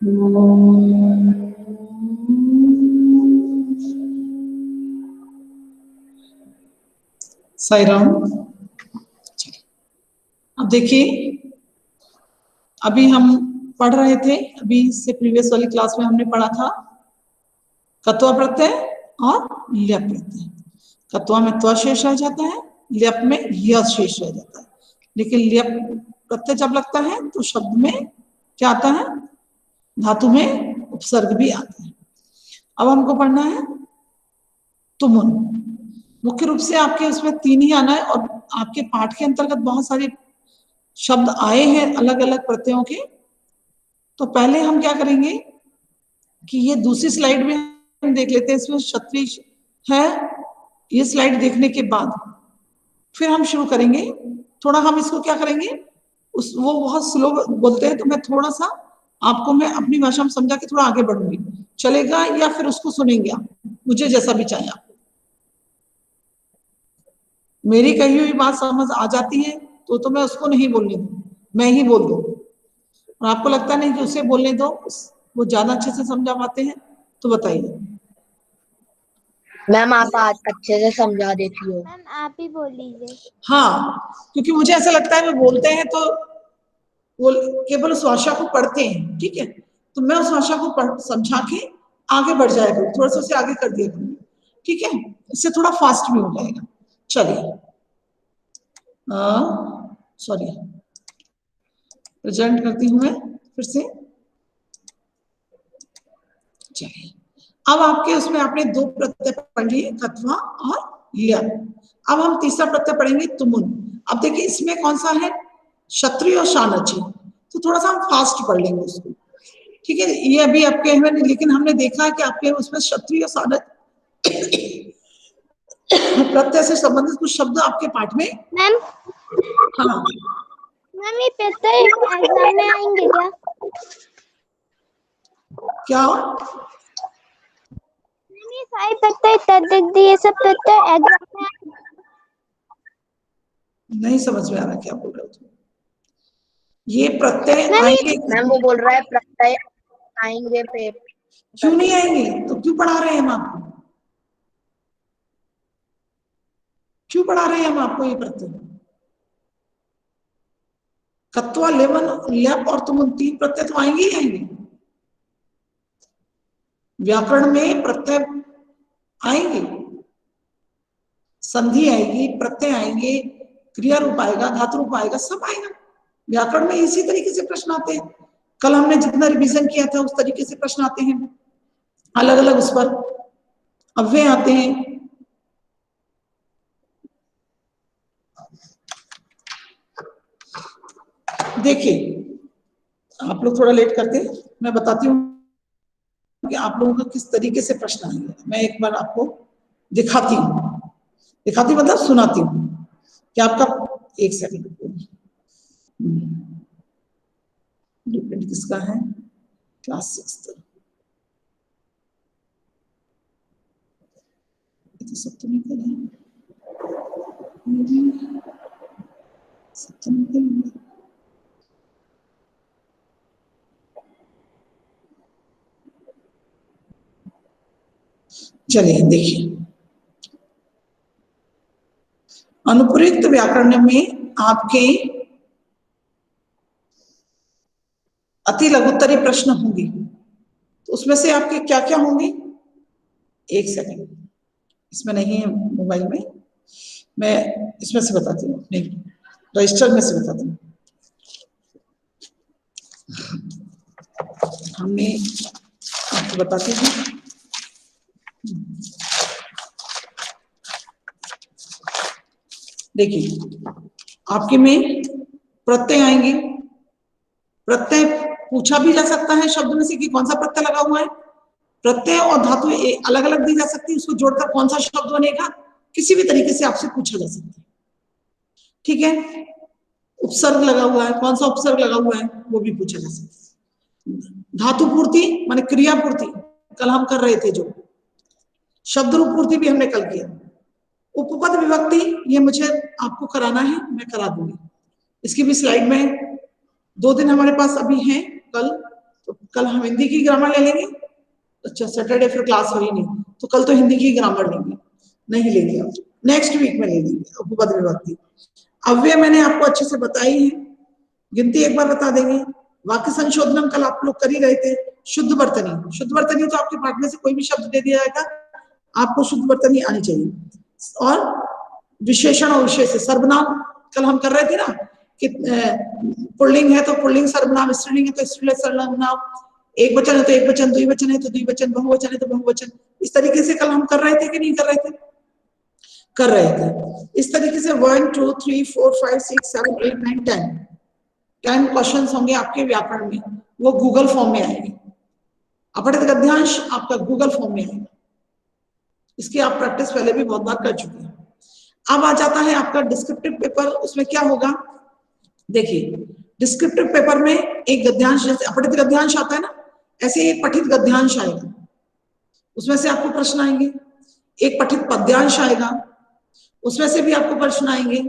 साई राम। अब देखिए, अभी हम पढ़ रहे थे, अभी इससे प्रीवियस वाली क्लास में हमने पढ़ा था कत्वा प्रत्यय और ल्यप प्रत्यय। कत्वा में त्व शेष रह जाता है, ल्यप में य शेष रह जाता है। लेकिन ल्यप प्रत्यय जब लगता है तो शब्द में क्या आता है, धातु में उपसर्ग भी आता है। अब हमको पढ़ना है तुमुन। मुख्य रूप से आपके उसमें 3 ही आना है और आपके पाठ के अंतर्गत बहुत सारे शब्द आए हैं अलग अलग प्रत्ययों के। तो पहले हम क्या करेंगे कि ये दूसरी स्लाइड में हम देख लेते हैं, इसमें क्षत्रिय है। ये स्लाइड देखने के बाद फिर हम शुरू करेंगे। थोड़ा हम इसको क्या करेंगे, वो बहुत स्लो बोलते हैं तो मैं थोड़ा सा आपको मैं अपनी भाषा में समझा के थोड़ा आगे बढ़ूंगी, चलेगा? या फिर उसको सुनेंगे आप, मुझे जैसा भी चाहिए। आपको मेरी कही हुई बात समझ आ जाती है तो मैं उसको नहीं बोलने दूँ, मैं ही बोल दूँ। और आपको लगता नहीं कि उसे बोलने दो, वो ज्यादा अच्छे से समझा पाते हैं, तो बताइए। मैम आप आज अच्छे से समझा देती हो। मैम आप ही बोल लीजिए। हाँ, क्योंकि मुझे ऐसा लगता है वो बोलते हैं तो वो केवल उस भाषा को पढ़ते हैं, ठीक है? तो मैं उस भाषा को समझा के आगे बढ़ जाया करूँ, थोड़ा सा उसे आगे कर दिया करूँ, ठीक है? इससे थोड़ा फास्ट भी हो जाएगा। चलिए, सॉरी, प्रेजेंट करती हूँ मैं फिर से। चलिए, अब आपके उसमें आपने 2 प्रत्यय पढ़ लिए, कत्वा और ल्यप। अब हम तीसरा प्रत्यय पढ़ेंगे तुमुन। अब देखिए इसमें कौन सा है, क्षत्रिय और शानची। तो थोड़ा सा हम फास्ट पढ़ लेंगे उसको, ठीक है? ये अभी आपके में, लेकिन हमने देखा है कि आपके उसमें क्षत्रिय और शानच प्रत्यय से संबंधित कुछ शब्द आपके पाठ में। मैम, हाँ मैम ये प्रत्यय एग्जाम में आएंगे क्या? क्या? मैम ये सारे प्रत्यय तद्धित ये सब प्रत्यय एग्जाम में आएंगे? नहीं समझ में आ रहा क्या बोल रहे हो तुम। ये प्रत्यय मैम आएंगे, मैम वो बोल रहा है प्रत्यय आएंगे पे। क्यों नहीं आएंगे? तो क्यों पढ़ा रहे हैं हम आपको? क्यों पढ़ा रहे हैं हम आपको ये प्रत्यय? कत्वा, लेवन, ल्यप और तुमुन 3 प्रत्यय तो आएंगे ही आएंगे। व्याकरण में प्रत्यय आएंगे, संधि आएगी, प्रत्यय आएंगे, क्रिया रूप आएगा, धातु रूप आएगा, सब आएगा। व्याकरण में इसी तरीके से प्रश्न आते हैं। कल हमने जितना रिवीजन किया था उस तरीके से प्रश्न आते हैं, अलग अलग उस पर अव्यय आते हैं। देखिए, आप लोग थोड़ा लेट करते हैं, मैं बताती हूँ कि आप लोगों का किस तरीके से प्रश्न आएंगे। मैं एक बार आपको दिखाती हूँ, दिखाती मतलब सुनाती हूँ कि आपका, एक सेकंड, डिपेंड किसका है, क्लास 6 तो सब तो नहीं कर रहे, सब तो नहीं कर रहे। चलिए देखिए, अनुप्रयुक्त व्याकरण में आपके अति लघुत्तरी प्रश्न होंगे, तो उसमें से आपके क्या क्या होंगे? एक सेकंड, इसमें नहीं है मोबाइल में, मैं इसमें से बताती हूँ, अपने रजिस्टर में से बताती हूँ। हमने आपको बताती हूँ, देखिए आपके में प्रत्यय आएंगे। प्रत्यय पूछा भी जा सकता है शब्द में से कि कौन सा प्रत्यय लगा हुआ है। प्रत्यय और धातु अलग अलग दी जा सकती है, उसको जोड़कर कौन सा शब्द बनेगा, किसी भी तरीके से आपसे पूछा जा सकता है, ठीक है? उपसर्ग लगा हुआ है, कौन सा उपसर्ग लगा हुआ है, वो भी पूछा जा सकता है। धातु पूर्ति माने क्रिया पूर्ति, कल हम कर रहे थे जो। शब्द रूप पूर्ति भी हमने कल किया। उपपद विभक्ति ये मुझे आपको कराना है, मैं करा दूंगी। इसकी भी स्लाइड में 2 दिन हमारे पास अभी हैं कल, तो कल हम हिंदी की ग्रामर ले लेंगे। अच्छा सैटरडे फिर क्लास हो ही नहीं, तो कल तो हिंदी की ग्रामर लेंगे, नहीं लेंगे अब, नेक्स्ट वीक में ले लेंगे उपपद विभक्ति। अव्यय मैंने आपको अच्छे से बताई है, गिनती एक बार बता देंगे। वाक्य संशोधन कल आप लोग कर ही रहे थे। शुद्ध वर्तनी, शुद्ध वर्तनी तो आपके पाठ में से कोई भी शब्द दे दिया जाएगा, आपको शुद्ध वर्तनी आनी चाहिए। और विशेषण और विशेष सर्वनाम कल हम कर रहे थे ना कि पुल्लिंग है तो पुल्लिंग सर्वनाम, स्त्रीलिंग है तो स्त्रीलिंग सर्वनाम, एक वचन है तो एक वचन, द्विवचन है तो द्विवचन, बहुवचन है तो बहुवचन। इस तरीके से कल हम कर रहे थे कि नहीं कर रहे थे? कर रहे थे। इस तरीके से 1 2 3 4 5 6 7 8 9 10 क्वेश्चन होंगे आपके व्याकरण में, वो गूगल फॉर्म में आएंगे। अपठित गद्यांश आपका गूगल फॉर्म में आएगा, इसकी आप प्रैक्टिस पहले भी बहुत बार कर चुके हैं। अब आ जाता है आपका डिस्क्रिप्टिव पेपर, उसमें क्या होगा देखिए, डिस्क्रिप्टिव पेपर में एक गद्यांश, जैसे अपठित गद्यांश आता है ना, ऐसे एक पठित गद्यांश आएगा, उसमें से आपको प्रश्न आएंगे। एक पठित पद्यांश आएगा, उसमें से भी आपको प्रश्न आएंगे।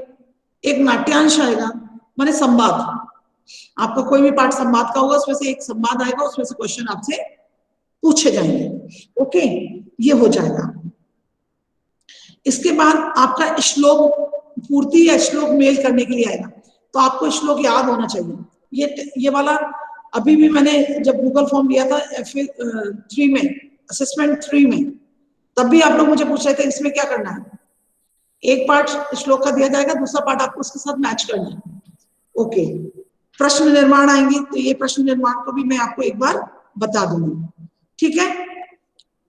एक नाट्यांश आएगा, माने संवाद, आपका कोई भी पाठ संवाद का होगा, उसमें से एक संवाद आएगा, उसमें से क्वेश्चन आपसे पूछे जाएंगे। ओके, ये हो जाएगा। इसके बाद आपका श्लोक पूर्ति या श्लोक मेल करने के लिए आएगा, तो आपको श्लोक याद होना चाहिए। ये वाला अभी भी मैंने जब गूगल फॉर्म लिया था FA3 में, असेसमेंट 3 में, तब भी आप लोग मुझे पूछ रहे थे इसमें क्या करना है। एक पार्ट श्लोक का दिया जाएगा, दूसरा पार्ट आपको उसके साथ मैच करना है। ओके, प्रश्न निर्माण आएंगे, तो ये प्रश्न निर्माण को भी मैं आपको एक बार बता दूंगी, ठीक है,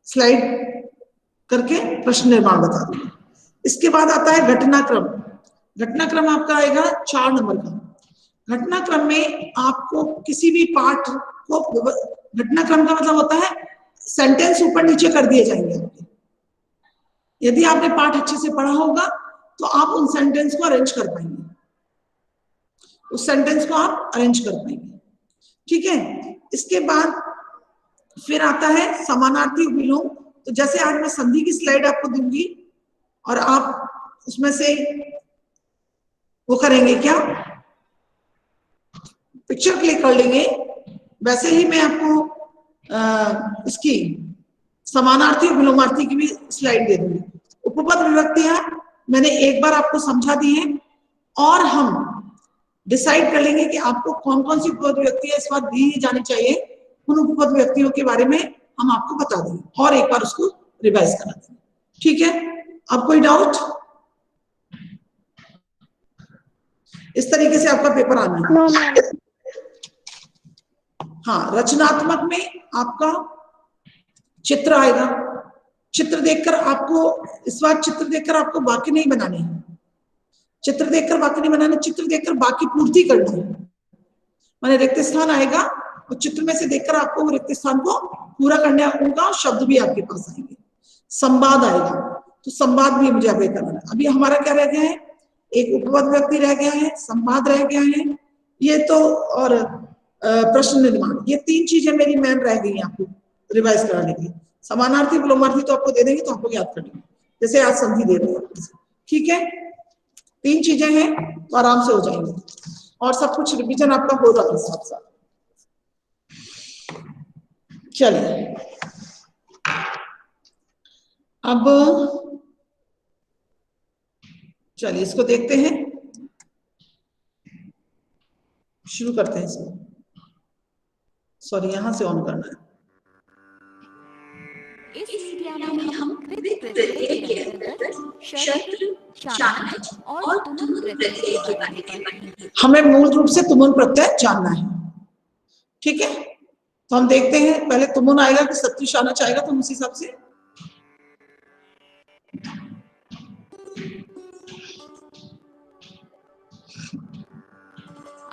स्लाइड करके प्रश्न निर्माण बता दूंगी। इसके बाद आता है घटनाक्रम। घटनाक्रम आपका आएगा 4 नंबर का। घटनाक्रम में आपको किसी भी पाठ को, घटनाक्रम का मतलब होता है सेंटेंस ऊपर नीचे कर दिए जाएंगे आपके। यदि आपने पाठ अच्छे से पढ़ा होगा तो आप उन सेंटेंस को अरेंज कर पाएंगे, उस सेंटेंस को आप अरेंज कर पाएंगे, ठीक है। इसके बाद फिर आता है समानार्थी विलोम। तो जैसे आज मैं संधि की स्लाइड आपको दूंगी और आप उसमें से वो करेंगे क्या, पिक्चर क्लिक कर लेंगे, वैसे ही मैं आपको इसकी समानार्थी और विलोमार्थी की भी स्लाइड दे दूंगी। उपपद विभक्तियां मैंने एक बार आपको समझा दी है, और हम डिसाइड कर लेंगे कि आपको कौन कौन सी उपपद विभक्तियां इस बार दी जानी चाहिए। उन उपपद विभक्तियों के बारे में हम आपको बता देंगे और एक बार उसको रिवाइज करा देंगे, ठीक है। अब कोई डाउट? इस तरीके से आपका पेपर आना है। No, हाँ, रचनात्मक में आपका चित्र आएगा। चित्र देखकर आपको, इस बार चित्र देखकर आपको वाक्य नहीं बनाने हैं, चित्र देखकर वाक्य नहीं बनाना, चित्र देखकर वाक्य पूर्ति करनी है। माने रिक्त स्थान आएगा और चित्र में से देखकर आपको वो रिक्त स्थान को पूरा करना होगा, शब्द भी आपके पास आएंगे। संवाद आएगा, तो संवाद भी मुझे अभी करना है। अभी हमारा क्या रह गया है, एक उपपद विभक्ति रह गया है, संवाद रह गया है, ये तो, और प्रश्न निर्माण, ये 3 चीजें मेरी मेन रह गई हैं आपको रिवाइज कराने की। समानार्थी विलोमार्थी तो आपको दे देंगे, तो आपको याद कर लेंगे, जैसे आज संधि दे रहे हैं, ठीक है। 3 चीजें हैं तो आराम से हो जाएंगे, और सब कुछ रिवीजन आपका हो रहा है साथ साथ। चलिए अब चलिए इसको देखते हैं, शुरू करते हैं इसको। सॉरी, यहां से ऑन करना है। इस मीडिया में हम कृत प्रत्यय के अंतर्गत शत्रु, शानच और तुमुल प्रत्यय के बारे में पढ़ेंगे। हमें मूल रूप से तुमुल प्रत्यय जानना है, ठीक है। तो हम देखते हैं पहले तुमुल आएगा कि शत्रु शानच आएगा, तो उस हिसाब से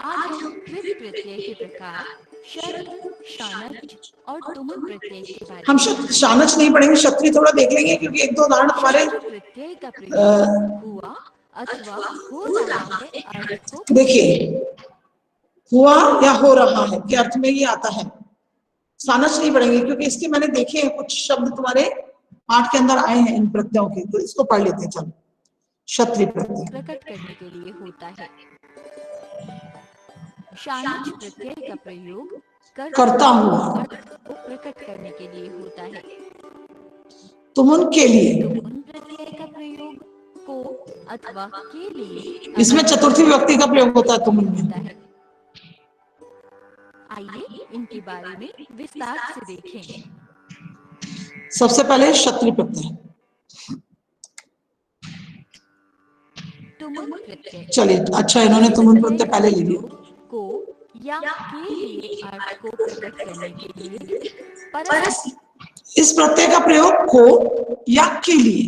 आज हम कृत प्रत्यय के प्रकार, शत्रु, शानच और तुमुल प्रत्यय के बारे में। हम शानच नहीं पढ़ेंगे, क्षत्रिय थोड़ा देख लेंगे, क्योंकि 1-2 उदाहरण हमारे प्रत्यय का प्रयोग हुआ अथवा हो रहा है अर्थ को। देखिए, हुआ या हो रहा है के अर्थ में ये आता है। शानच नहीं पढ़ेंगे क्योंकि इसके मैंने देखे हैं कुछ शब्द तुम्हारे पाठ के अंदर आए हैं इन प्रत्ययों के, तो इसको पढ़ लेते हैं। चलो, क्षत्रिय प्रत्यय प्रकट करने के लिए होता है। शानच प्रत्यय का प्रयोग करता हुआ, अर्थ को प्रकट करने के लिए होता है। तुमुन के लिए, तुमुन प्रत्यय का प्रयोग को अथवा के लिए इसमें चतुर्थी विभक्ति का प्रयोग होता है तुमुन में। होता है। आइए इनके बारे में विस्तार से देखें। सबसे पहले क्षत्रिय प्रत्यय। तुमुन प्रत्यय। चलिए, अच्छा इन्होंने तुमुन प्रत्यय पहले ले लिया। को या के लिए अर्थ को प्रकट करने के लिए परस्पर इस प्रत्यय का प्रयोग को या के लिए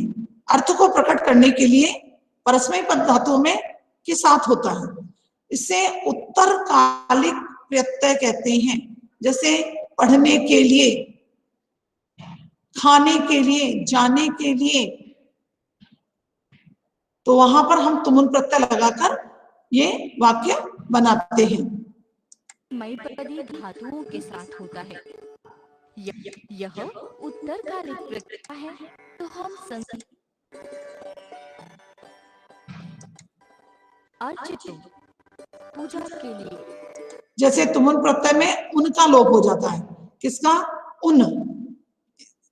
अर्थ को प्रकट करने के लिए परस्मैपद पद धातुओं में के साथ होता है। इसे उत्तरकालिक प्रत्यय कहते हैं। जैसे पढ़ने के लिए, खाने के लिए, जाने के लिए, तो वहां पर हम तुमुन प्रत्यय लगाकर ये वाक्य बनाते हैं। मयपदी धातुओं के साथ होता है। यह उत्तरकालिक प्रत्यय है, तो हम अर्चितुम पूजा के लिए। जैसे तुमुन प्रत्यय में उनका लोप हो जाता है। किसका? उन,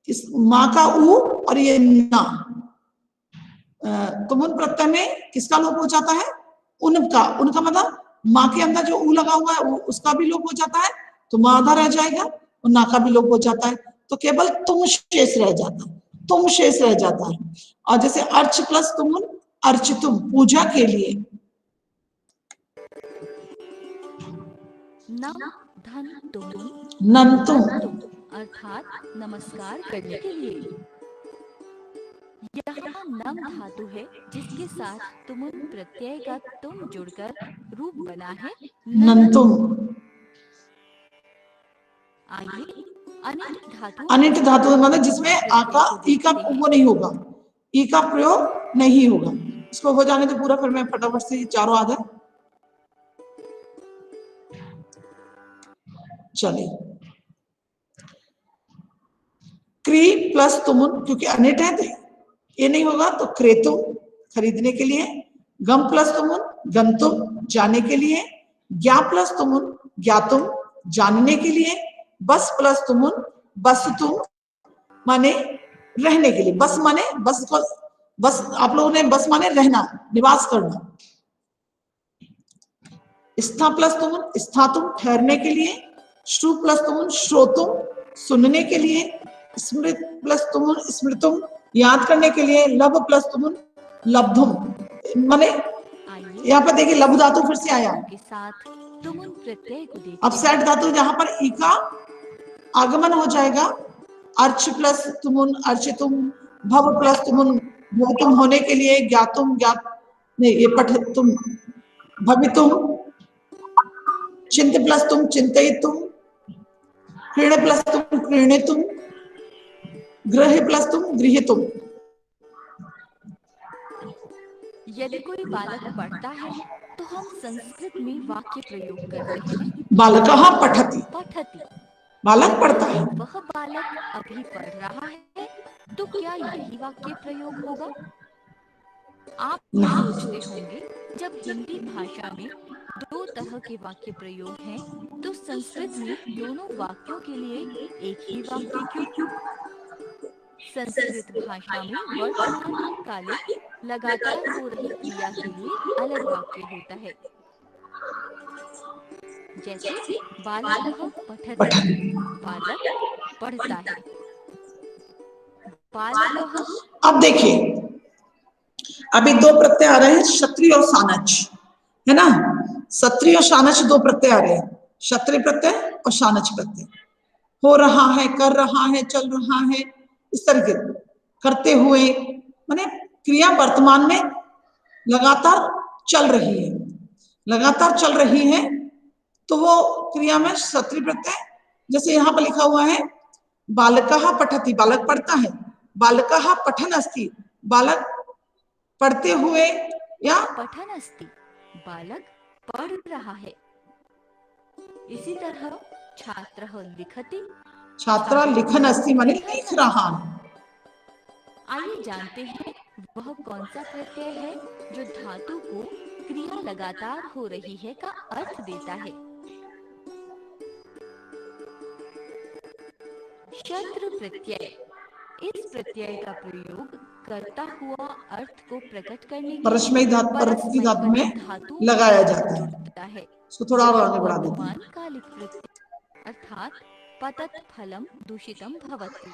इस माँ का ऊ और ये ना। तुमुन प्रत्यय में किसका लोप हो जाता है? उनका। उनका मतलब माँ के अंदर जो ऊ लगा हुआ है उसका भी लोप हो जाता है, तो माँ आधा रह जाएगा, और ना का भी लोप हो जाता है, तो केवल तुम शेष रह जाता है। तुम शेष रह जाता है। और जैसे अर्च प्लस तुमुन, अर्चितुम पूजा के लिए। नम धन तुमुन, नंतुम अर्थात नमस्कार करने के लिए। यहाँ नम धातु है जिसके साथ तुमुन प्रत्यय का तुम जुड़कर रूप बना है नंतुम। आइए अनिट धातु। अनिट धातु मतलब जिसमें आ का ई का वो नहीं होगा, ई का प्रयोग नहीं होगा। इसको हो जाने तो पूरा, फिर मैं फटाफट से चारों आ जाए। चलिए, क्री प्लस तुमुन, क्योंकि अनिट है तो ये नहीं होगा, तो क्रेतुम खरीदने के लिए। गम प्लस तुमुन, गंतुम जाने के लिए। ज्ञा प्लस तुमुन, ज्ञातुम जानने के लिए। बस प्लस तुमुन, बसतुम माने रहने के लिए। बस माने बस को, बस आप लोगों ने बस माने रहना, निवास करना। स्था प्लस तुमुन, स्थातुम ठहरने के लिए। श्रु प्लस तुमुन, श्रोतुम सुनने के लिए। स्मृत प्लस तुमुन, स्मृतुम याद करने के लिए। लब प्लस तुमुन, लब्धुम माने, यहाँ पर देखिए लघु धातु फिर से आया के साथ तुमुन प्रत्यय को देखते अब सेट धातु जहां पर ई का आगमन हो जाएगा। अर्च प्लस तुमुन, अर्चितुम। भव प्लस तुमुन, भवतुम होने के लिए। ज्ञातुम, ज्ञात नहीं, ये पठितुम, भवितुम। चिंत प्लस तुम, चिंतयितुम। क्रीण प्लस तुम, क्रीणितुम। गृह प्लस तुम, गृहीतुम। यदि कोई बालक पढ़ता है तो हम संस्कृत में वाक्य प्रयोग करते हैं बालकः पठति, पठति। बालक पढ़ता है। वह बालक अभी पढ़ रहा है, तो क्या यही वाक्य प्रयोग होगा? आप सोचते होंगे, जब हिंदी भाषा में दो तरह के वाक्य प्रयोग हैं, तो संस्कृत में दोनों वाक्यों के लिए एक ही वाक्य क्यों? संस्कृत भाषा में वर्तमान कालिक लगातार हो रही क्रिया के लिए अलग वाक्य होता है। जैसे बालकः पठति, बालक पढ़ता है। बालकः, अब देखिए, अभी दो प्रत्यय आ रहे हैं, क्षत्रिय और सानच, है ना। क्षत्रिय और सानच दो प्रत्यय आ रहे हैं, क्षत्रिय प्रत्यय और सानच प्रत्यय। हो रहा है, कर रहा है, चल रहा है, इस तरीके करते हुए, माने क्रिया वर्तमान में लगातार चल रही है, लगातार चल रही है, तो वो क्रिया में क्षत्रिय प्रत्यय। जैसे यहाँ पर लिखा हुआ है बालकः पठति, बालक पढ़ता है। बालकः पठन् अस्ति, बालक पढ़ते हुए या पठन् अस्ति, बालक पढ़ रहा है। इसी तरह छात्रः लिखति, छात्रा लिखन् अस्ति माने लिख रहा है। आइए जानते हैं वह कौन सा प्रत्यय है जो धातु को क्रिया लगातार हो रही है का अर्थ देता है। शत्र प्रत्यय, इस प्रत्यय का प्रयोग करता हुआ अर्थ को प्रकट करने के परस्मैपदी लिए परस्मैपदी धातु में धातुओं लगाया के साथ जाता है। जुड़ता है। इसको थोड़ा और आगे बढ़ा देते हैं। वर्तमान कालिक प्रत्यय अर्थात पतत फलम दूषितम भवति।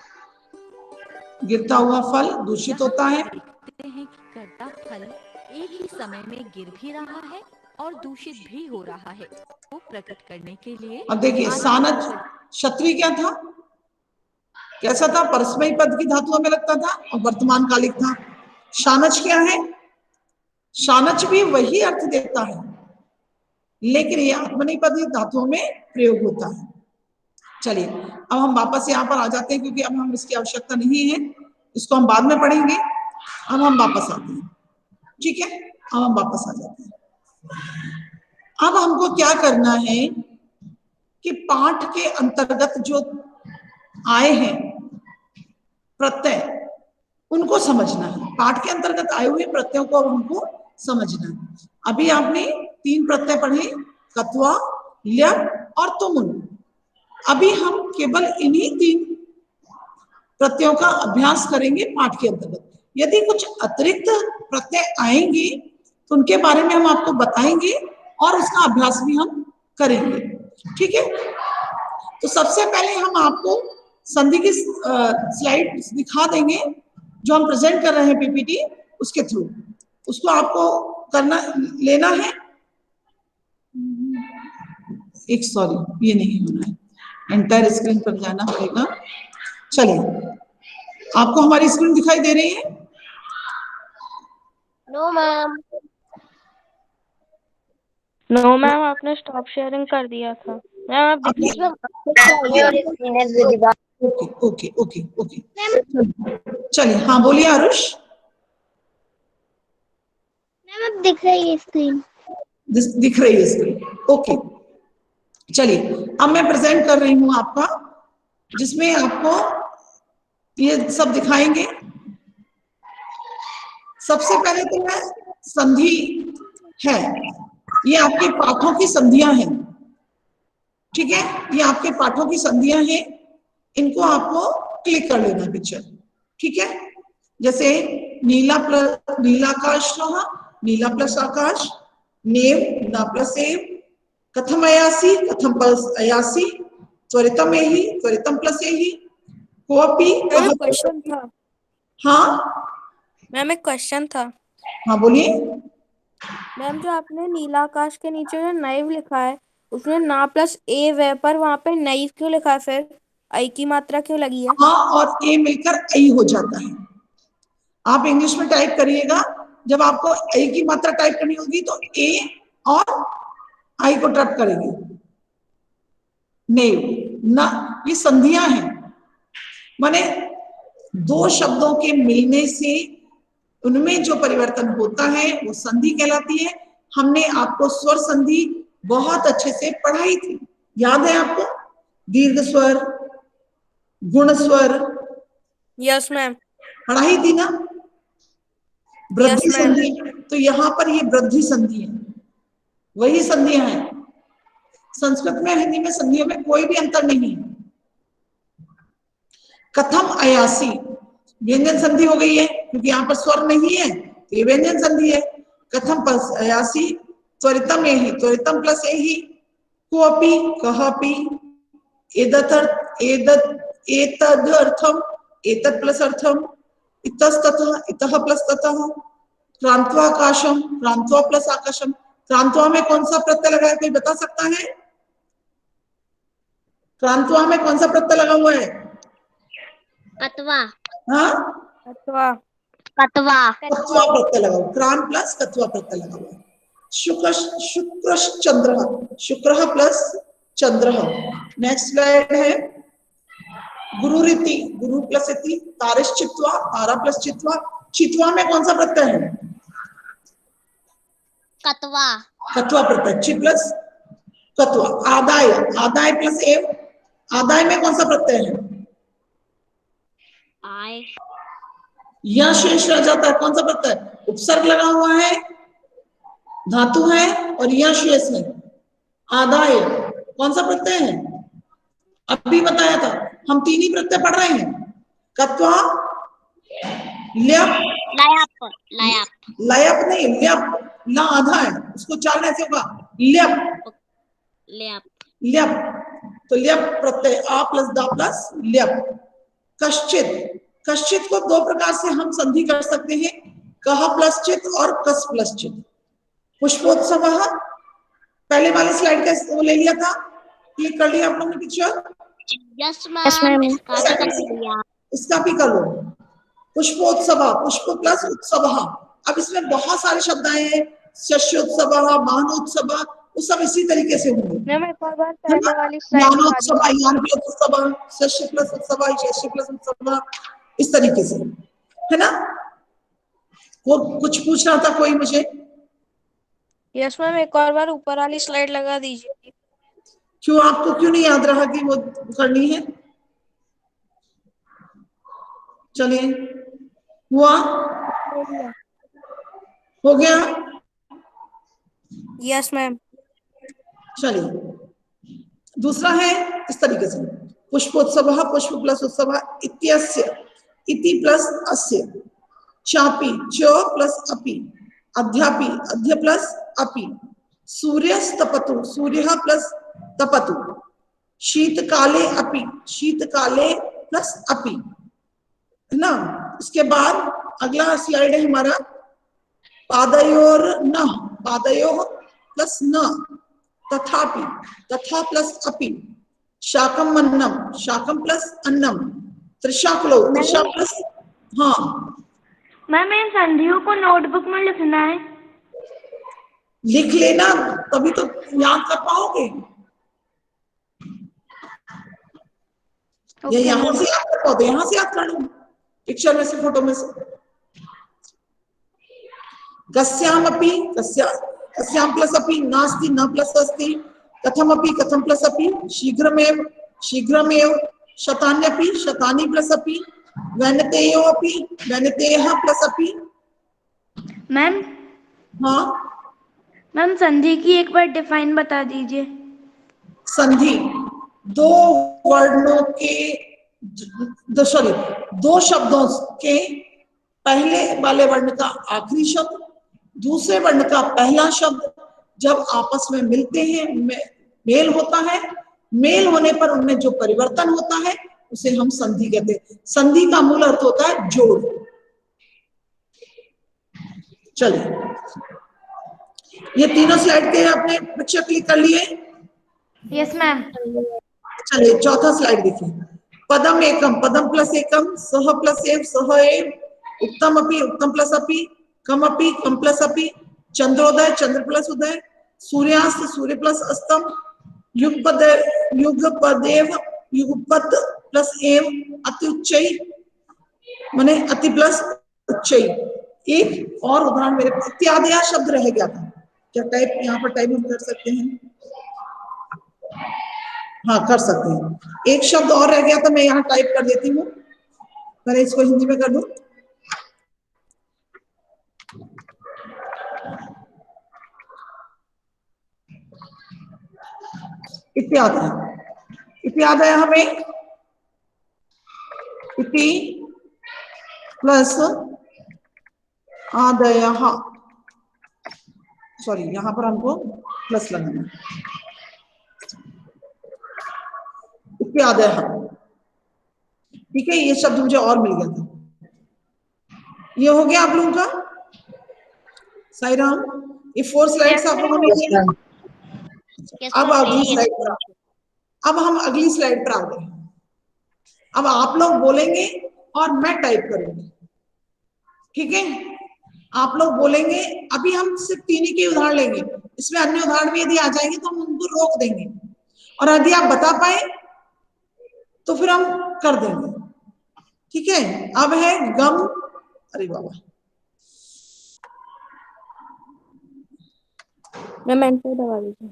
गिरता हुआ फल दूषित यहाँ होता हम है। देखते हैं कि कर्ता फल एक ही समय में गिर भी रहा है और दूषित भी हो रहा है, को प्रकट करने के लिए अब देखिए आगे सानच बढ़कर क्षत्रिय क्या था, कैसा था, परस्मैपदी पद की धातुओं में लगता था और वर्तमान कालिक था। शानच क्या है, शानच भी वही अर्थ देता है, लेकिन ये आत्मनेपदी धातुओं में प्रयोग होता है। चलिए अब हम वापस यहाँ पर आ जाते हैं, क्योंकि अब हम इसकी आवश्यकता नहीं है, इसको हम बाद में पढ़ेंगे। अब हम वापस आते हैं, ठीक है, अब हम वापस आ जाते हैं। अब हमको क्या करना है कि पाठ के अंतर्गत जो आए हैं प्रत्यय, उनको समझना है। पाठ के अंतर्गत आए हुए प्रत्ययों को हमको समझना है। अभी आपने 3 प्रत्यय पढ़े, कत्वा, ल्यप और तुमुल। अभी हम केवल इन्हीं 3 प्रत्ययों का अभ्यास करेंगे पाठ के अंतर्गत। यदि कुछ अतिरिक्त प्रत्यय आएंगे तो उनके बारे में हम आपको बताएंगे और उसका अभ्यास भी हम करेंगे, ठीक है। तो सबसे पहले हम आपको संधि की स्लाइड दिखा देंगे, जो हम प्रेजेंट कर रहे हैं पीपीटी, उसके थ्रू उसको आपको करना लेना है। एक सॉरी, ये नहीं होना है, एंटायर स्क्रीन पर जाना पड़ेगा। चलिए, आपको हमारी स्क्रीन दिखाई दे रही है? No ma'am. नो मैम, आपने स्टॉप शेयरिंग कर दिया था। मैम आप दिख Your screen is visible. Okay okay okay okay, चलिए, हाँ बोलिए आरुष। मैम अब दिख रही है स्क्रीन। दिख रही है स्क्रीन, ओके। चलिए अब मैं प्रेजेंट कर रही हूं आपका, जिसमें आपको ये सब दिखाएंगे। सबसे पहले तो मैं संधि है, ये आपके पाठों की संधियां हैं, ठीक है, ये आपके पाठों की संधियां हैं। इनको आपको क्लिक कर लेना पिक्चर, ठीक है। जैसे नीला प्लस नीलाकाश, नीला प्लस आकाश, नेव ना प्लस एव, कथम अयासी कथम प्लस अयासी, त्वरितम एहि त्वरितम प्लस एहि, कोपी क्वेश्चन था हाँ मैम, एक क्वेश्चन था। हाँ बोलिए। मैम जो आपने नीला आकाश के नीचे जो नैव लिखा है, उसमें ना प्लस ए वे पर वहां पे नैव क्यों लिखा है? फिर आई की मात्रा क्यों लगी है? हाँ और ए मिलकर आई हो जाता है। आप इंग्लिश में टाइप करिएगा, जब आपको आई की मात्रा टाइप करनी होगी तो ए और आई को टाइप करेंगे, नेव ना, ये संधियां हैं, माने 2 शब्दों के मिलने से उनमें जो परिवर्तन होता है वो संधि कहलाती है। हमने आपको स्वर संधि बहुत अच्छे से पढ़ाई थी, याद है आपको? दीर्घ स्वर, गुण स्वर यस मैम। पढ़ाई थी ना? वृद्धि Yes, ma'am. संधि, तो यहाँ पर ये वृद्धि संधि है, वही संधियां हैं। संस्कृत में हिंदी में संधियों में कोई भी अंतर नहीं है। कथम अयासी व्यंजन संधि हो गई है, क्योंकि यहाँ पर स्वर नहीं है तो ये व्यंजन संधि है। कथम प्लस अयासी, त्वरितम एहि त्वरितम प्लस एहि, कोपि कहपि, एतदर्थम एतत् प्लस अर्थम, इतस्ततः इतः प्लस ततः, क्रांत्वाकाशम क्रांत्वा प्लस आकाशम। क्रांत्वा में कौन सा प्रत्यय लगा है, कोई बता सकता है? क्रांत्वा में कौन सा प्रत्यय लगा हुआ है? कतवा। हाँ, कत्वा। कतवा। कत्वा प्रत्यय लगा हुआ, क्रांत प्लस कत्वा प्रत्यय लगा हुआ है। शुक्र शुक्र चंद्र, शुक्र प्लस चंद्र। नेक्स्ट स्लाइड है गुरुरीति, गुरु प्लस इति, तारिश्चित्वा तारा प्लस चित्वा। चित्वा में कौन सा प्रत्यय है? कतवा। कत्वा प्रत्यय, चि प्लस कत्वा। आदाय, आदाय प्लस एव, आदाय में कौन सा प्रत्यय है? आय। यह शेष रह जाता है, कौन सा प्रत्यय? उपसर्ग लगा हुआ है, धातु है और यह शेष है। आदाय कौन सा प्रत्यय है? अभी बताया था, हम तीन ही प्रत्यय पढ़ रहे हैं। कत्वा, ल्यप, लयाप, लयाप, लयप नहीं, ल्यप, ला आधा है, उसको चालने से होगा ल्यप, लयाप, ल्यप। तो ल्यप प्रत्यय आ प्लस दा प्लस ल्यप। कश्चित, कश्चित को दो प्रकार से हम संधि कर सकते हैं, कह प्लस चित और कस प्लस चित। पुष्पोत्सव, पहले वाली स्लाइड का वो ले लिया था, क्लिक कर लिया आप लोगों ने picture? Yes Yes, ma'am, ma'am. इसका भी कर लिया। इसका भी कर लो। पुष्पोत्सव, पुष्प प्लस उत्सव। अब इसमें बहुत सारे शब्द आए हैं, शस्योत्सव, मानोत्सव, वो सब इसी तरीके से होंगे, मैम एक और बार है ना? पहले वाली स्लाइड दिखा ज्ञानोत्सव, दीजिए। ज्ञान प्लस उत्सव, शस्य प्लस उत्सव, शस्य प्लस उत्सव, इस तरीके से, है ना? वो कुछ पूछ रहा था कोई मुझे? यस मैम, एक और बार ऊपर वाली स्लाइड लगा दीजिए। क्यों, आपको क्यों नहीं याद रहा कि वो करनी है? चलिए, हुआ, हो गया? Yes ma'am. चलिए, दूसरा है इस तरीके से, पुष्पोत्सव, पुष्प प्लस उत्सव, इत्यस्य, इति प्लस अस्य, चापी, च प्लस अपि, अध्यापि, अध्य प्लस अपि, सूर्यस्तपतु, सूर्य प्लस तपतु, शीतकाले अपि, शीतकाले प्लस अपि, है ना? इसके बाद अगला स्लाइड है हमारा, पादयोर न, पादयो प्लस न, तथापि, तथा प्लस अपि, शाकम अन्नम, शाकम प्लस अन्नम, त्रिशाकुलो, त्रिशा प्लस, हाँ मैम इन संधियों को नोटबुक में लिखना है। लिख लेना, तभी तो याद कर पाओगे। ये यहाँ से याद कर पाओगे, यहाँ से याद कर लो, पिक्चर में से, फोटो में से। कस्यामपि, कस्याम प्लस अपि, नास्ति न प्लस अस्ति, कथमपि, कथम प्लस अपि, शीघ्रमेव, शीघ्रमेव, शतान्यपि, शतानि प्लस अपि, वैनतेयो अपि, वैनतेयः प्लस अपि। मैम, हाँ, मैम संधि की एक बार डिफाइन बता दीजिए। संधि दो वर्णों के, सॉरी, दो शब्दों के पहले वाले वर्ण का आखिरी शब्द, दूसरे वर्ण का पहला शब्द जब आपस में मिलते हैं, मेल होता है, मेल होने पर उनमें जो परिवर्तन होता है उसे हम संधि कहते हैं। संधि का मूल अर्थ होता है जोड़। चलिए, ये तीनों स्लाइड के आपने पिक्चर क्लिक कर लिए? Yes ma'am. चलिए, चौथा स्लाइड देखिए, पदम एकम, पदम प्लस एकम, सह प्लस एव, सह एव, उत्तम अपि, उत्तम प्लस अपि, कम अपि, कम प्लस अपि, चंद्रोदय, चंद्र प्लस उदय, सूर्यास्त, सूर्य प्लस अस्तम, युगपद, युगपदेव, युगपद प्लस एव, अति उच्चई, माने अति प्लस उच्चई। एक और उदाहरण मेरे पास, इत्यादि शब्द रह गया था, क्या टाइप यहाँ पर टाइप हम कर सकते हैं? हाँ, कर सकते हैं। एक शब्द और रह गया था, मैं यहाँ टाइप कर देती हूँ, पहले इसको हिंदी में कर दूं। इत्यादि, इत्यादि हमें इति प्लस आदयः, सॉरी यहाँ पर हमको प्लस लगाना है, इत्यादयः, ठीक है? ये शब्द मुझे और मिल गया था। ये हो गया आप लोगों का? साई राम, ये 4 स्लाइड्स आप लोगों ने, अब अगली स्लाइड पर, अब हम अगली स्लाइड पर आ गए। अब आप लोग बोलेंगे और मैं टाइप करूंगी, ठीक है? आप लोग बोलेंगे, अभी हम सिर्फ तीन ही के उदाहरण लेंगे, इसमें अन्य उदाहरण भी यदि आ जाएंगे तो हम उनको रोक देंगे, और यदि आप बता पाए तो फिर हम कर देंगे, ठीक है? अब है गम, अरे बाबा, मैं एंटर दबा दीजिए।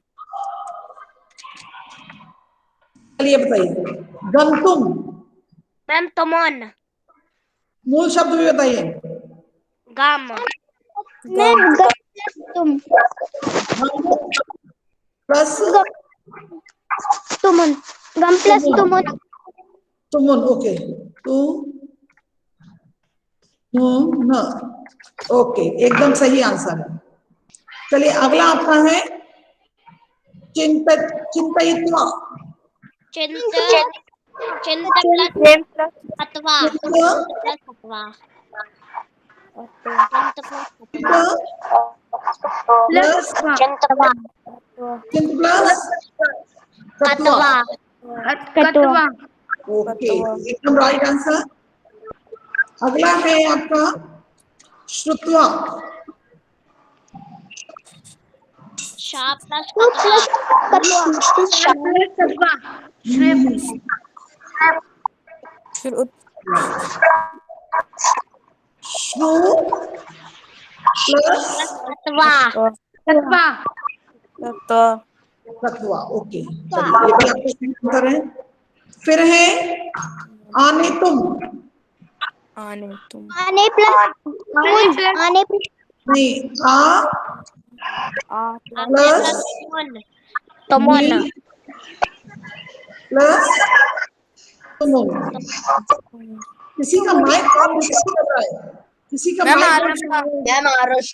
चलिए बताइए, गंतुम, मैम तमन, मूल शब्द भी बताइए। गाम, मैम तुम प्लस तुमन, गम प्लस तुमन, तुमुन, ओके, तू न, ओके, एकदम सही आंसर है। चलिए अगला आपका है चिंतयित्वा। चिंत चिंत प्लस अथवा प्लस अथवा चिंत प्लस अथवा चिंत प्लस अथवा कटवा ओके, एकदम राइट आंसर। अगला है आपका श्रुत्वा। शा प्लस कटवा श्रु प्लस अथवा तत्वा, ओके, चलिए ये भी आपका सही आंसर है। फिर है आने तुम। आने तुम आने प्लस नहीं, आ प्लस तमोन नी प्लस तुम। किसी का माइक बहुत डिस्टर्ब कर रहा है, किसी का ma'am mic, Aarush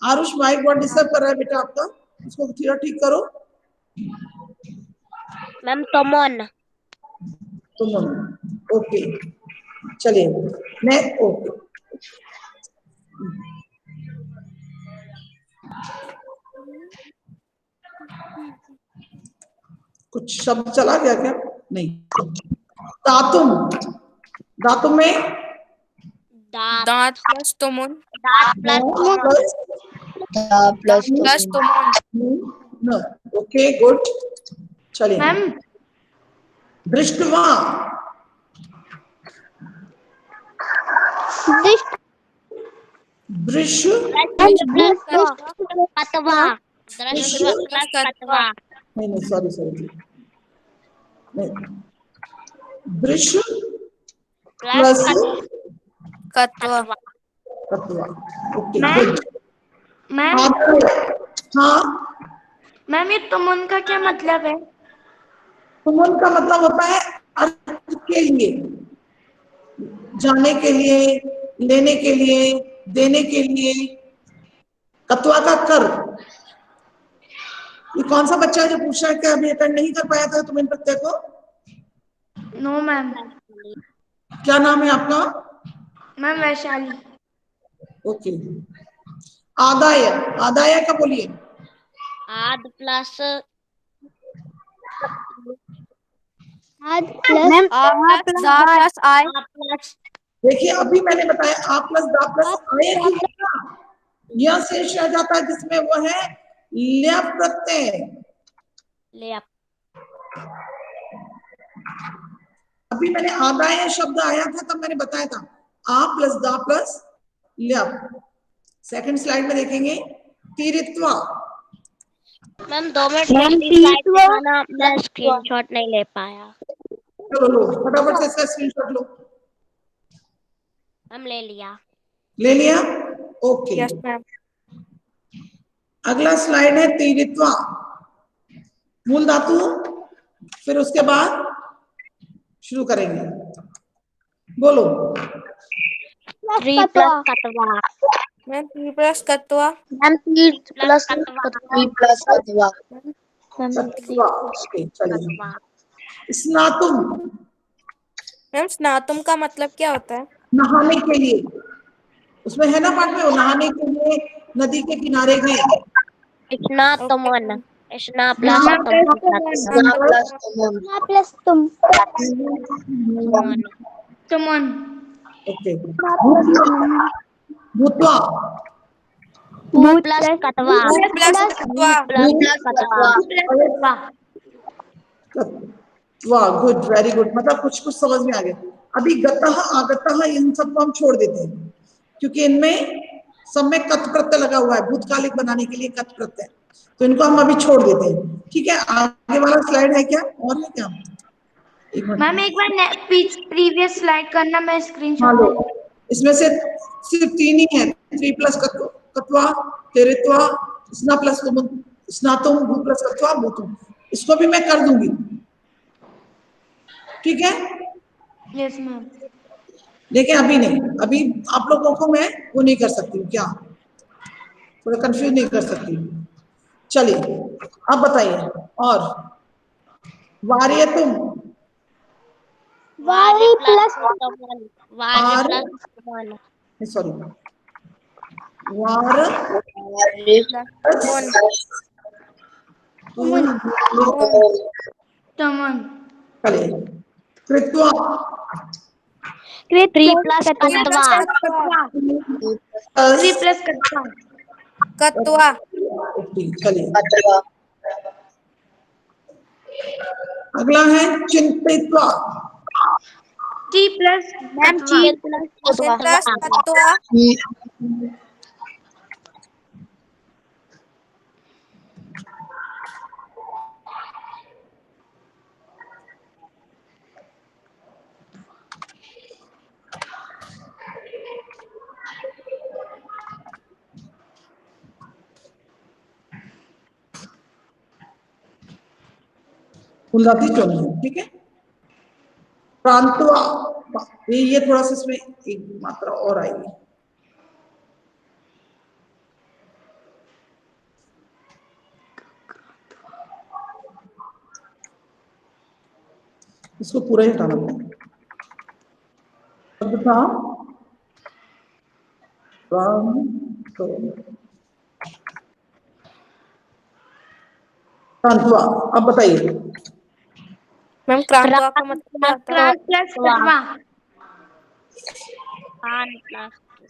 Aarush mic बहुत डिस्टर्ब कर रहा है बेटा आपका, उसको थोड़ा ठीक करो। मैम तमोन तुम, ओके, चलिए मैं, ओके, कुछ शब्द चला गया क्या? नहीं, दातुम, दातुम में दांत दांत प्लस तुमुन प्लस तुमुन ओके, गुड। चलिए मैम दृष्टवा। दृश्य कटवा दृश्य प्लस कटवा नहीं, सॉरी, दृश्य प्लस प्लस कत्वा तत्वा, ओके, गुड। मैम हाँ मैम ये तुमुन का क्या मतलब है? तुमुन का मतलब होता है अर्थ के लिए, जाने के लिए, लेने के लिए, देने के लिए। कत्वा का कर। ये कौन सा बच्चा है जो पूछ रहा है कि अभी अटेंड नहीं कर पाया था तुम इन प्रत्यय को? No ma'am. क्या नाम है आपका? मैम वैशाली। ओके, आदाय, आदाय का बोलिए। आद प्लस प्लस आय। प्लस देखिए अभी मैंने बताया आ प्लस दा प्लस आय की जगह यह शेष रह जाता है जिसमें वो है ल्य प्रत्यय। ले अभी मैंने आदाय शब्द आया था तब मैंने बताया था आ प्लस दा प्लस ल्य। सेकंड स्लाइड में देखेंगे तीरित्वा। मैम 2 मिनट स्लाइड दिखाना, मैं स्क्रीनशॉट नहीं ले पाया। चलो लो फटाफट से इसका स्क्रीनशॉट लो। मैम ले लिया। ले लिया, ओके। Yes ma'am. अगला स्लाइड है तीरित्वा, मूल धातु, फिर उसके बाद शुरू करेंगे। बोलो 3 प्लस कटवा। मैम 3 प्लस कत्वा। मैम 3 प्लस कटवा। तत्वा, ओके, चलिए। स्नातुम, मैम स्नातुम का मतलब क्या होता है? नहाने के लिए। उसमें है ना पाठ में, वो नहाने के लिए नदी के किनारे गए। स्नातमन स्ना प्लस प्लस तुम तमन ओके, भूतवा, भूत प्लस कटवा प्लस कत्वा। प्लस कटवा। वाह, गुड, वेरी गुड, मतलब कुछ कुछ समझ में आ गया। अभी गतः आगतः इन सबको हम छोड़ देते हैं क्योंकि इनमें सब में कत प्रत्यय लगा हुआ है, भूतकालिक बनाने के लिए कत प्रत्यय, तो इनको हम अभी छोड़ देते हैं। ठीक है, आगे वाला स्लाइड है क्या और है क्या? मैम एक बार प्रीवियस स्लाइड करना, मैं स्क्रीनशॉट लो, इसमें से सिर्फ 3 ही है, 3 प्लस कत्वा, तेरित्वा, स्ना प्लस तुम, स्नातुम, भू प्लस कत्वा, भूतुम। इसको भी मैं कर दूंगी, ठीक है। Yes ma'am. लेकिन अभी नहीं, अभी आप लोगों को मैं वो नहीं कर सकती हूँ, क्या थोड़ा कंफ्यूज नहीं कर सकती हूँ। चलिए अब बताइए। और वार्य तुम, वार्य प्लस तमन, वार्य आर प्लस तमन, सॉरी, वार तुमुन तुमन तुमुन तमन चलिए कृत्वा, कृत थ्री प्लस प्लस कत्वा, कत्वा, प्लस 3 प्लस कत्वा, कत्वा चलिए अगला है चिंतित्वा, 3 प्लस मैम कत्वा, चीर प्लस कत्वा, प्लस कत्वा फुलदाती चुनी, ठीक है। प्रांतवा, ये थोड़ा सा इसमें एक मात्रा और आएगी। इसको पूरा ही हटाना है। शब्द था प्रांतवा। अब बताइए मैम क्रांतवा का मतलब क्या होता है? क्रांत प्लस कत्वा,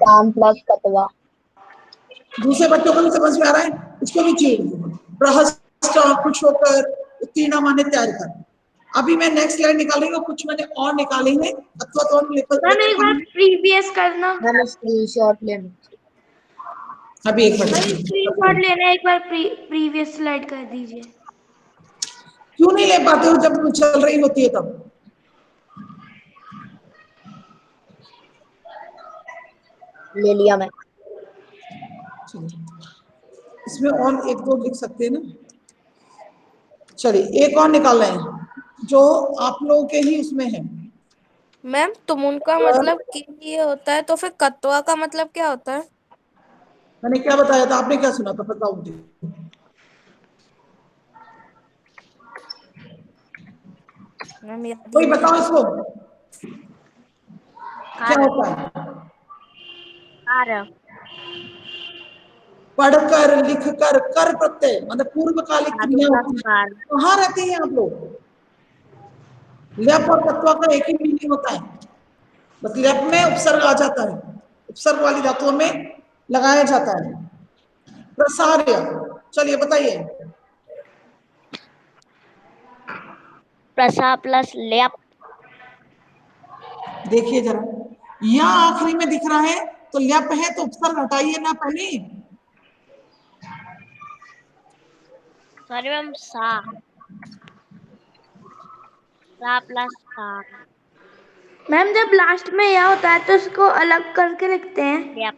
काम प्लस कत्वा, दूसरे बच्चों को भी समझ में आ रहा है, इसको भी चाहिए। प्रहस्त कुछ होकर, उत्तीर्ण माने तैयार कर। अभी मैं नेक्स्ट लाइन निकाल रही हूँ, कुछ मैंने और निकालेंगे अथवा तो मैम एक बार प्रीवियस करना, मैम स्क्रीनशॉट लेना, अभी एक मैम मिनट, स्क्रीनशॉट लेना, एक बार प्रीवियस स्लाइड कर दीजिए। क्यों नहीं ले पाते हो जब चल रही होती है तब? ले लिया मैं। इसमें और एक दो लिख सकते हैं ना। चलिए एक और निकाल रहे हैं जो आप लोगों के ही उसमें है। मैम तुमुन का मतलब के लिए होता है, तो फिर कत्वा का मतलब क्या होता है? मैंने क्या बताया था, आपने क्या सुना था, बताओ मुझे। मैम याद ही कोई नहीं बताओ है। इसको क्या होता है। कार्य, पढ़कर, लिखकर, कर प्रत्यय मतलब पूर्वकालिक धातु क्रिया प्लस होती है। कार, कहाँ रहते हैं आप लोग? लेप और तत्व का एक ही मीनिंग होता है, बस लेप में उपसर्ग आ जाता है, उपसर्ग वाली धातुओं में लगाया जाता है। प्रसार्य, चलिए बताइए। प्रसा प्लस लेप, देखिए जरा, यहाँ आखिरी में दिख रहा है तो लेप है तो उपसर्ग हटाइए ना पहले। सॉरी मैम सा प्लस सा, मैम जब लास्ट में यह होता है तो उसको अलग करके लिखते हैं। लेप,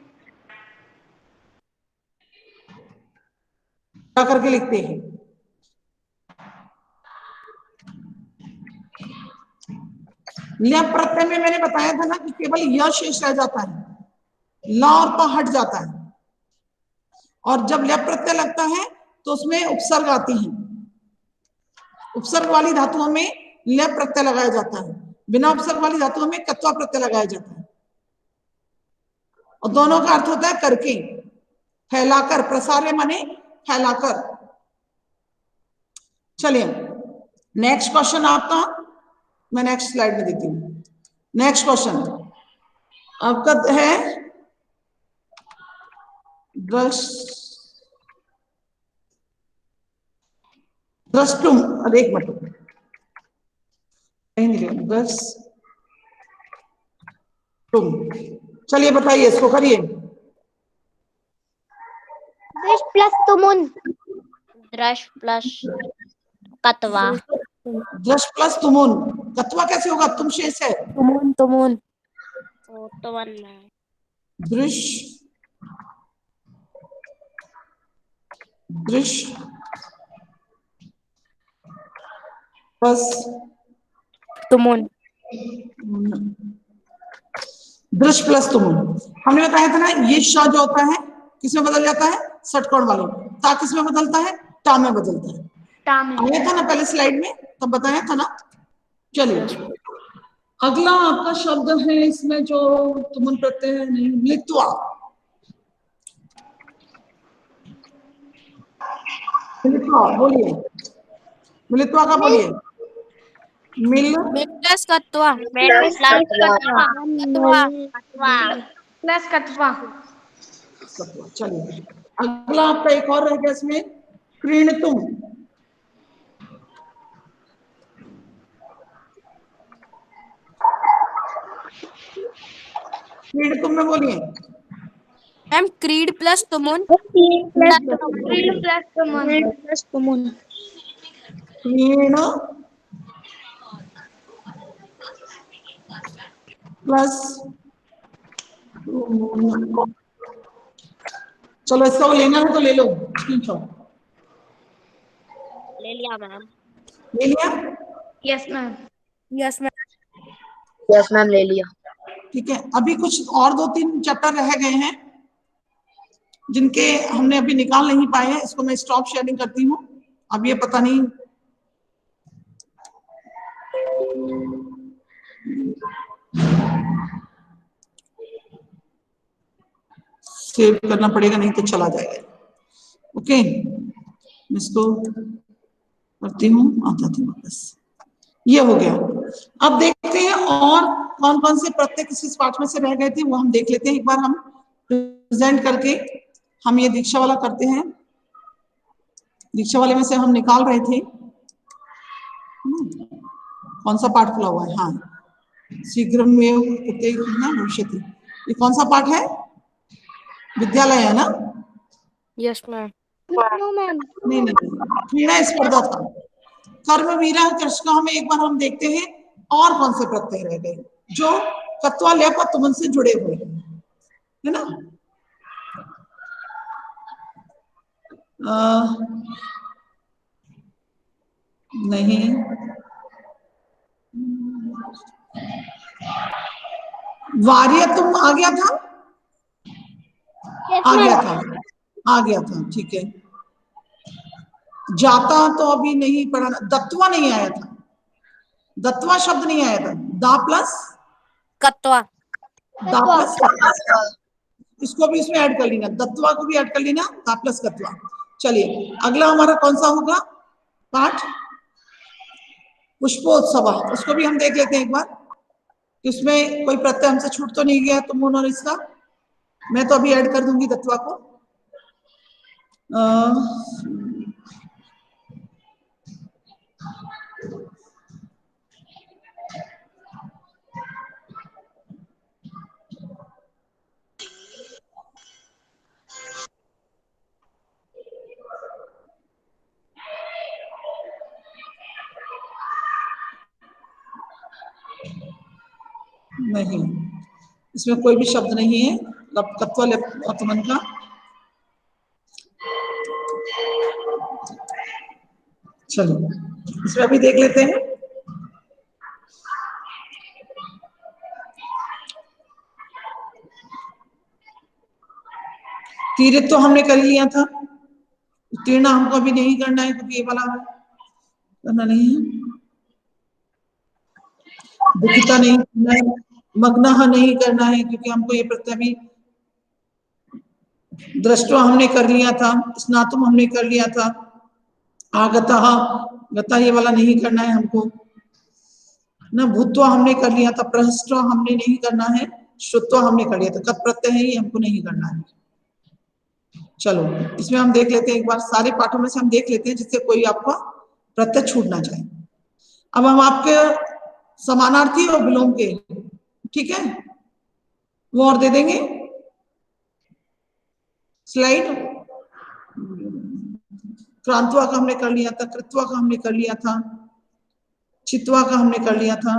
क्या करके लिखते हैं? लेप प्रत्यय में मैंने बताया था ना कि केवल यह शेष रह जाता है, ला और पा हट जाता है, और जब लेप प्रत्यय लगता है तो उसमें उपसर्ग आती है। उपसर्ग वाली धातुओं में लेप प्रत्यय लगाया जाता है, बिना उपसर्ग वाली धातुओं में कत्वा प्रत्यय लगाया जाता है। और दोनों का अर्थ होता है करके, फैलाकर, प्रसार्य माने फैलाकर। चलिए नेक्स्ट क्वेश्चन आपका, मैं नेक्स्ट स्लाइड में देती हूँ। नेक्स्ट क्वेश्चन आपका है द्रष्टुम। अरे एक मिनट, द्रष्टुम, चलिए बताइए इसको करिए। दृश प्लस तुमुन, दृश प्लस कत्वा, दृश प्लस तुमुन, कत्वा कैसे होगा, तुम शेष है। तुमुन तुमुन तो तुमन में दृश, दृश प्लस तुमुन दृश्य प्लस तुम, हमने बताया था ना ये श जो होता है किसमें बदल जाता है, षटकोण वाले, ता किसमें बदलता है, टा में बदलता है। आया था ना पहले स्लाइड में, तब बताया था ना। चलिए अगला आपका शब्द है इसमें जो तुम प्रत्यय है, नहीं, लित्वा। मिलित्वा बोलिए, मिलित्वा का बोलिए। मिल प्लस कत्वा। प्लस कत्वा। प्लस कत्वा। चलिए अगला आपका एक और रह गया इसमें, क्रीणतुम। क्रीणतुम में बोलिए। मैम क्रीड प्लस तुमुन। क्रीड प्लस तुमुन। क्रीण प्लस, चलो इसका वो लेना है तो ले लो स्क्रीनशॉट। ले लिया मैम। ले लिया? Yes ma'am. Yes ma'am. Yes ma'am ले लिया। ठीक है, अभी कुछ और 2-3 चैप्टर रह गए हैं जिनके हमने अभी निकाल नहीं पाए हैं। इसको मैं स्टॉप शेयरिंग करती हूँ। अब ये पता नहीं सेव करना पड़ेगा, नहीं तो चला जाएगा। ओके, इसको करती हूँ, आता थी वापस। ये हो गया। अब देखते हैं और कौन कौन से प्रत्यय किस पाठ में से रह गए थे, वो हम देख लेते हैं। एक बार हम प्रेजेंट करके हम ये दीक्षा वाला करते हैं। दीक्षा वाले में से हम निकाल रहे थे, कौन सा पाठ खुला हुआ है, हाँ, शीघ्रमेव भविष्यति। ये कौन सा पाठ है, विद्यालय है ना? Yes ma'am. नहीं, क्रीड़ा स्पर्धा था। कर्मवीरा कृष्ण में एक बार हम देखते हैं और कौन से प्रत्यय रह गए जो कत्वा ल्यप और तुमन से जुड़े हुए हैं, है ना? नहीं, वार्य तुम आ गया था, आ गया था, ठीक है। जाता तो अभी नहीं पढ़ा, दत्वा नहीं आया था, दत्वा शब्द नहीं आया था। दा प्लस कत्वा। दा प्लस कत्वा, इसको भी इसमें ऐड कर लेना, दत्वा को भी ऐड कर लेना, दा प्लस कत्वा। चलिए अगला हमारा कौन सा होगा पाठ, पुष्पोत्सव। उसको भी हम देख लेते हैं एक बार, इसमें कोई प्रत्यय हमसे छूट तो नहीं गया तुम और इसका। मैं तो अभी ऐड कर दूंगी दत्वा को। नहीं, इसमें कोई भी शब्द नहीं है कत्वा लेपतमन का। चलो इसमें अभी देख लेते हैं। तीर्थ तो हमने कर लिया था, उत्तीर्ण हमको अभी नहीं करना है क्योंकि ये वाला करना नहीं है। दुखिता नहीं करना है, मग्नः नहीं करना है क्योंकि हमको ये प्रत्यय भी, दृष्टवा हमने कर लिया था, स्नातुम हमने कर लिया था, आगतः गता ये वाला नहीं करना है हमको ना, भूत्वा हमने कर लिया था, प्रहस्त्वा हमने नहीं करना है, श्रुत्वा हमने कर लिया था। कत प्रत्यय है ये हमको नहीं करना है। चलो इसमें हम देख लेते हैं एक बार, सारे पाठों में से हम देख लेते हैं जिससे कोई आपका प्रत्यय छूट ना जाए। अब हम आपके समानार्थी और विलोम के, ठीक है, वो और दे देंगे स्लाइड। क्रांतवा का हमने कर लिया था, कृत्वा का हमने कर लिया था, चित्वा का हमने कर लिया था,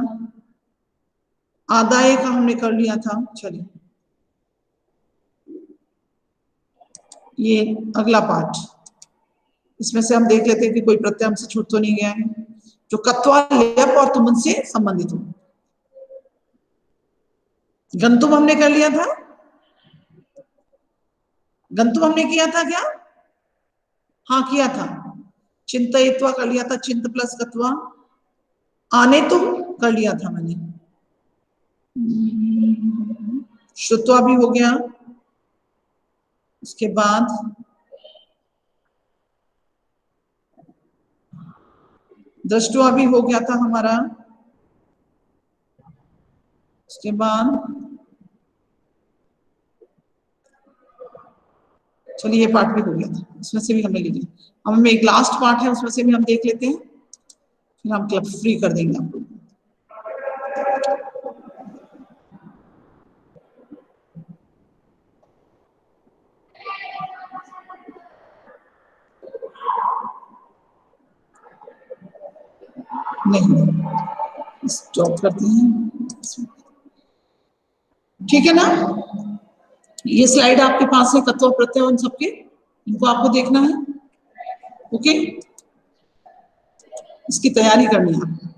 आदाय का हमने कर लिया था। चलिए ये अगला पाठ, इसमें से हम देख लेते हैं कि कोई प्रत्यय हमसे छूट तो नहीं गया है जो कत्वा लेप और तुमन से संबंधित हो। गंतुम हमने कर लिया था, गंतुम हमने किया था क्या? हाँ किया था। चिंतयित्वा कर लिया था, चिंत प्लस कत्वा। आने तुम कर लिया था मैंने। श्रुत्वा भी हो गया। उसके बाद दृष्टवा भी हो गया था हमारा। उसके बाद चलिए ये पार्ट भी हो गया था, उसमें से भी हमने ले लिया। अब हमें एक लास्ट पार्ट है, उसमें से भी हम देख लेते हैं, फिर हम क्लब फ्री कर देंगे आप लोग। नहीं स्टॉप करते हैं, ठीक है ना? ये स्लाइड आपके पास है, तत्व प्रत्यय उन सबके, इनको आपको देखना है। ओके, इसकी तैयारी करनी है।